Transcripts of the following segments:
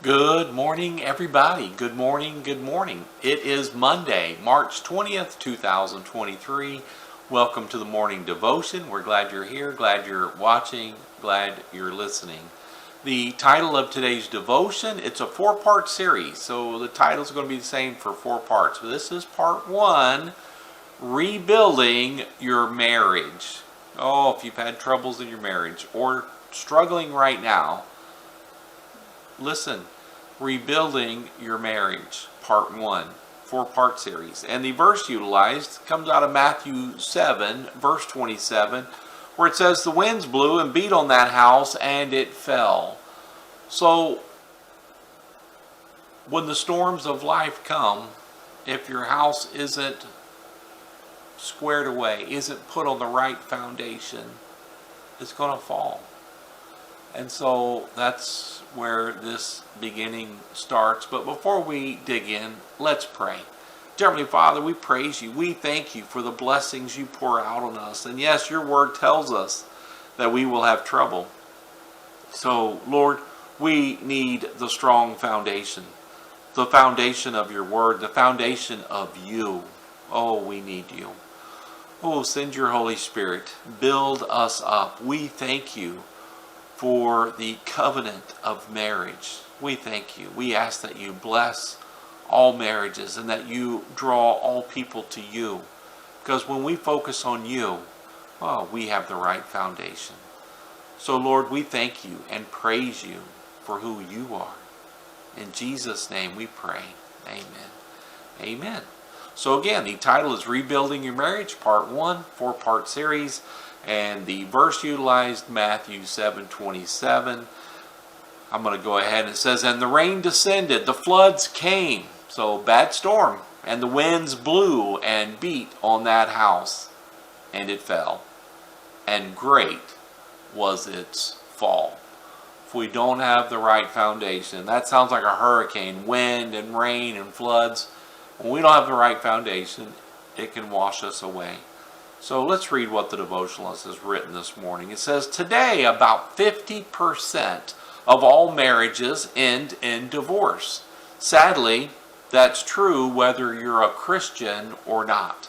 Good morning, everybody. Good morning, good morning. It is Monday, March 20th, 2023. Welcome to the morning devotion. We're glad you're here, glad you're watching, glad you're listening. The title of today's devotion, it's a four-part series, so the title is going to be the same for 4 parts. But this is part 1, Rebuilding Your Marriage. Oh, if you've had troubles in your marriage or struggling right now, listen, Rebuilding Your Marriage, Part 1, 4-part series. And the verse utilized comes out of Matthew 7, verse 27, where it says, "The winds blew and beat on that house, and it fell." So, when the storms of life come, if your house isn't squared away, isn't put on the right foundation, it's going to fall. And so that's where this beginning starts. But before we dig in, let's pray. Dear Heavenly Father, we praise you. We thank you for the blessings you pour out on us. And yes, your word tells us that we will have trouble. So, Lord, we need the strong foundation. The foundation of your word, the foundation of you. Oh, we need you. Oh, send your Holy Spirit. Build us up. We thank you for the covenant of marriage. We thank you. We ask that you bless all marriages and that you draw all people to you. Because when we focus on you, we have the right foundation. So Lord, we thank you and praise you for who you are. In Jesus' name we pray. Amen. Amen. So again, the title is Rebuilding Your Marriage, Part 1, 4-part series. And the verse utilized, Matthew 7:27. I'm going to go ahead and it says, "And the rain descended, the floods came." So bad storm. "And the winds blew and beat on that house, and it fell. And great was its fall." If we don't have the right foundation, that sounds like a hurricane, wind and rain and floods. When we don't have the right foundation, it can wash us away. So let's read what the devotionalist has written this morning. It says, "Today, about 50% of all marriages end in divorce. Sadly, that's true whether you're a Christian or not.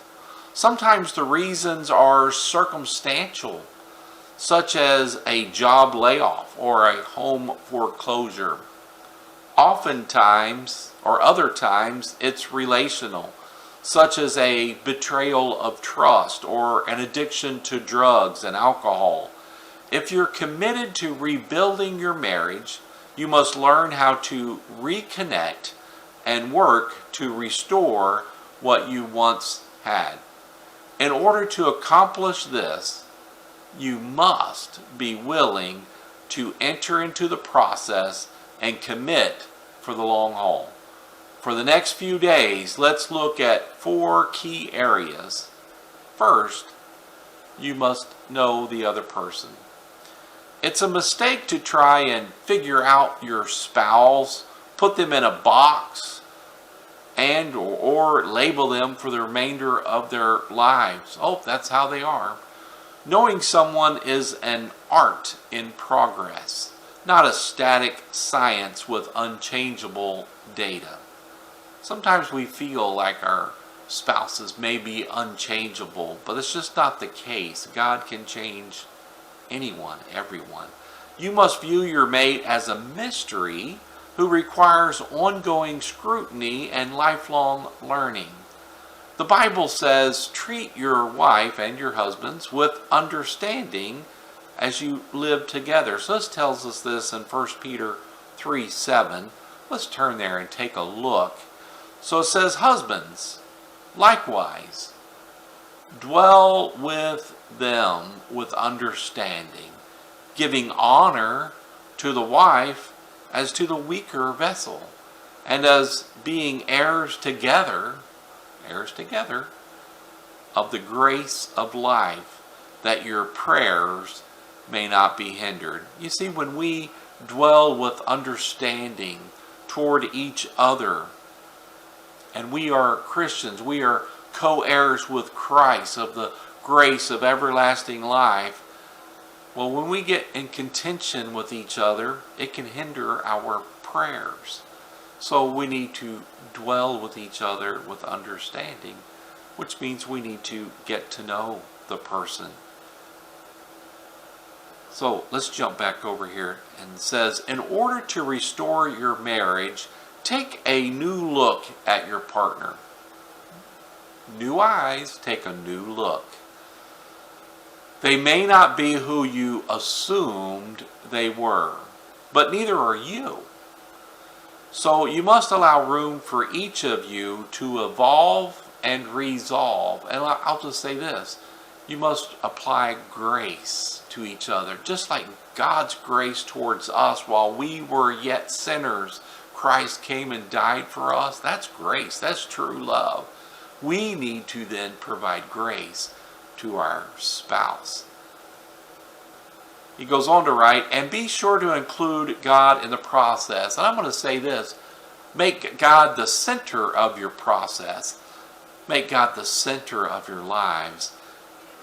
Sometimes the reasons are circumstantial, such as a job layoff or a home foreclosure. Oftentimes, or other times, it's relational, such as a betrayal of trust or an addiction to drugs and alcohol. If you're committed to rebuilding your marriage, you must learn how to reconnect and work to restore what you once had. In order to accomplish this, you must be willing to enter into the process and commit for the long haul. For the next few days, let's look at 4 key areas. First, you must know the other person. It's a mistake to try and figure out your spouse, put them in a box, and or label them for the remainder of their lives. Oh, that's how they are. Knowing someone is an art in progress, not a static science with unchangeable data. Sometimes we feel like our spouses may be unchangeable, but it's just not the case. God can change anyone, everyone. You must view your mate as a mystery who requires ongoing scrutiny and lifelong learning. The Bible says, treat your wife and your husbands with understanding as you live together. So this tells us this in 1 Peter 3:7. Let's turn there and take a look. So it says, "Husbands, likewise, dwell with them with understanding, giving honor to the wife as to the weaker vessel, and as being heirs together of the grace of life, that your prayers may not be hindered." You see, when we dwell with understanding toward each other, and we are Christians, we are co-heirs with Christ of the grace of everlasting life, Well, when we get in contention with each other, it can hinder our prayers. So we need to dwell with each other with understanding, which means we need to get to know the person. So let's jump back over here, and it says, in order to restore your marriage, take a new look at your partner. New eyes, take a new look. They may not be who you assumed they were, but neither are you. So you must allow room for each of you to evolve and resolve. And I'll just say this, you must apply grace to each other, just like God's grace towards us while we were yet sinners. Christ came and died for us. That's grace. That's true love. We need to then provide grace to our spouse. He goes on to write, and be sure to include God in the process. And I'm going to say this, make God the center of your process. Make God the center of your lives.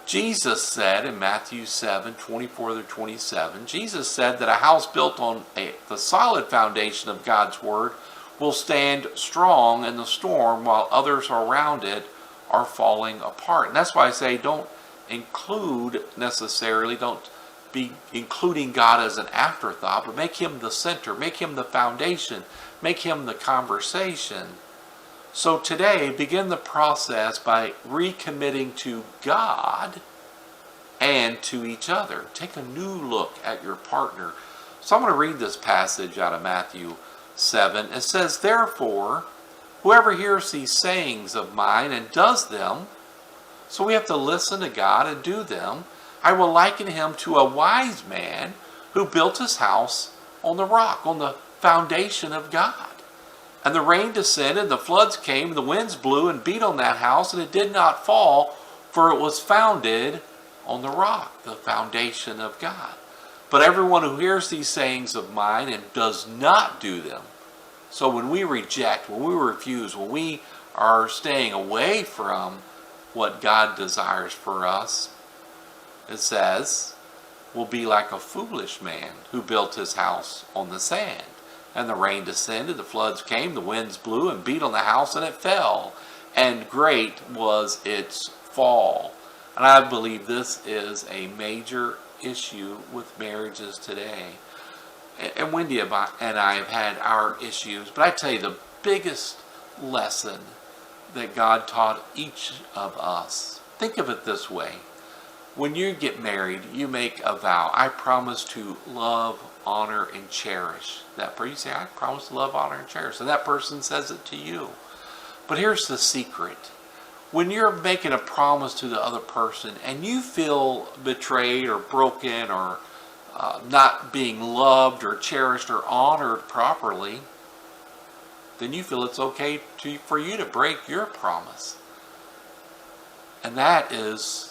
Jesus said in Matthew 7:24-27, Jesus said that a house built on the solid foundation of God's Word will stand strong in the storm while others around it are falling apart. And that's why I say don't be including God as an afterthought, but make Him the center, make Him the foundation, make Him the conversation. So today, begin the process by recommitting to God and to each other. Take a new look at your partner. So I'm going to read this passage out of Matthew 7. It says, therefore, whoever hears these sayings of mine and does them, so we have to listen to God and do them, I will liken him to a wise man who built his house on the rock, on the foundation of God. And the rain descended, the floods came, the winds blew and beat on that house, and it did not fall, for it was founded on the rock, the foundation of God. But everyone who hears these sayings of mine and does not do them, so when we reject, when we refuse, when we are staying away from what God desires for us, it says, will be like a foolish man who built his house on the sand. And the rain descended, the floods came, the winds blew and beat on the house, and it fell. And great was its fall. And I believe this is a major issue with marriages today. And Wendy and I have had our issues, but I tell you the biggest lesson that God taught each of us. Think of it this way. When you get married, you make a vow. I promise to love, honor, and cherish that person. You say, I promise to love, honor, and cherish. And that person says it to you. But here's the secret. When you're making a promise to the other person and you feel betrayed or broken or not being loved or cherished or honored properly, then you feel it's okay for you to break your promise. And that is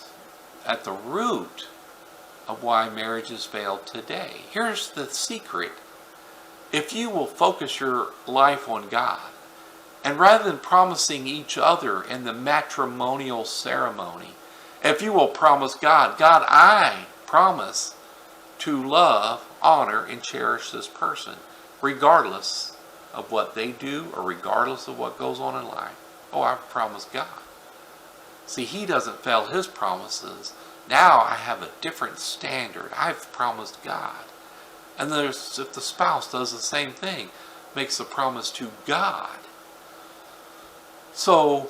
at the root of why marriages fail today. Here's the secret. If you will focus your life on God, and rather than promising each other in the matrimonial ceremony, if you will promise God, God, I promise to love, honor, and cherish this person, regardless of what they do or regardless of what goes on in life. Oh, I promise God. See, He doesn't fail His promises. Now I have a different standard. I've promised God. And if the spouse does the same thing, makes a promise to God. So,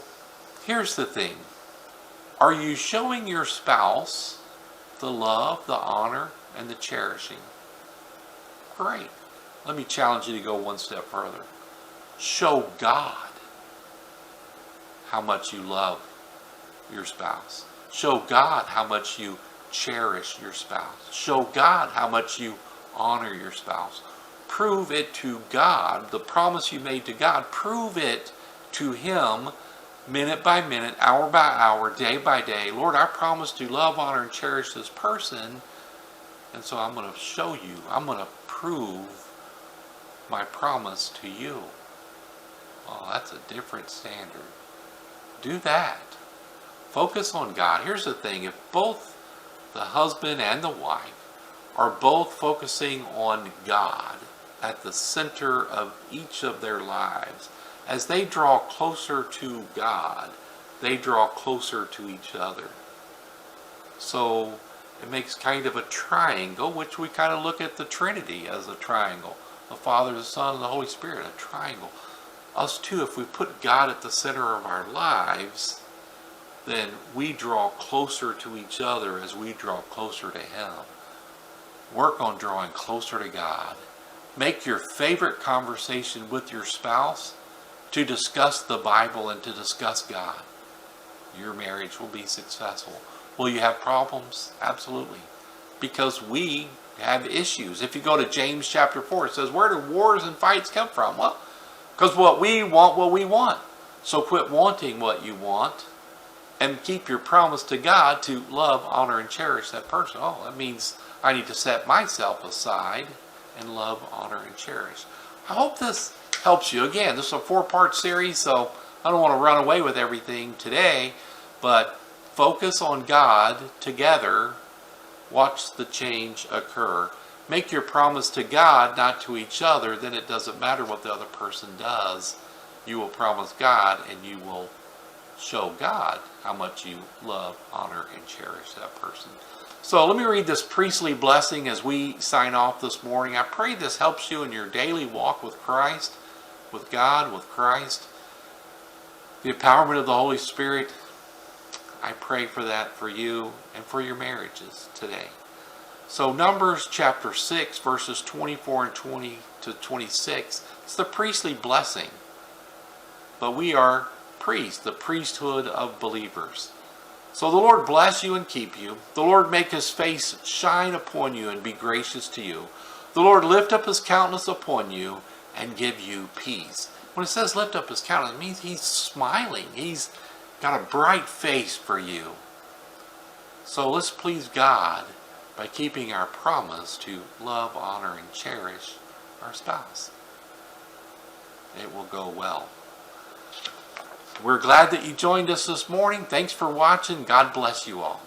here's the thing. Are you showing your spouse the love, the honor, and the cherishing? Great. Let me challenge you to go one step further. Show God how much you love your spouse. Show God how much you cherish your spouse. Show God how much you honor your spouse. Prove it to God, the promise you made to God, prove it to Him minute by minute, hour by hour, day by day. Lord, I promise to love, honor, and cherish this person, and so I'm going to show you, I'm going to prove my promise to you. Oh, that's a different standard. Do that. Focus on God. Here's the thing. If both the husband and the wife are both focusing on God, at the center of each of their lives. As they draw closer to God, they draw closer to each other. So it makes kind of a triangle, which we kind of look at the Trinity as a triangle. The Father, the Son, and the Holy Spirit, a triangle. Us too, if we put God at the center of our lives, then we draw closer to each other as we draw closer to Him. Work on drawing closer to God. Make your favorite conversation with your spouse to discuss the Bible and to discuss God. Your marriage will be successful. Will you have problems? Absolutely. Because we have issues. If you go to James chapter 4, it says, where do wars and fights come from? Well, because what we want. So quit wanting what you want and keep your promise to God to love, honor, and cherish that person. Oh, that means I need to set myself aside and love, honor, and cherish. I hope this helps you. Again, this is a 4-part series, so I don't want to run away with everything today, but focus on God together. Watch the change occur. Make your promise to God, not to each other. Then it doesn't matter what the other person does. You will promise God, and you will show God how much you love, honor, and cherish that person. So let me read this priestly blessing as we sign off this morning. I pray this helps you in your daily walk with Christ, with God, with Christ. The empowerment of the Holy Spirit, I pray for that for you and for your marriages today. So Numbers chapter 6, verses 24 and 20 to 26, it's the priestly blessing. But we are priests, the priesthood of believers. So the Lord bless you and keep you. The Lord make His face shine upon you and be gracious to you. The Lord lift up His countenance upon you and give you peace. When it says lift up His countenance, it means He's smiling. He's got a bright face for you. So let's please God by keeping our promise to love, honor, and cherish our spouse. It will go well. We're glad that you joined us this morning. Thanks for watching. God bless you all.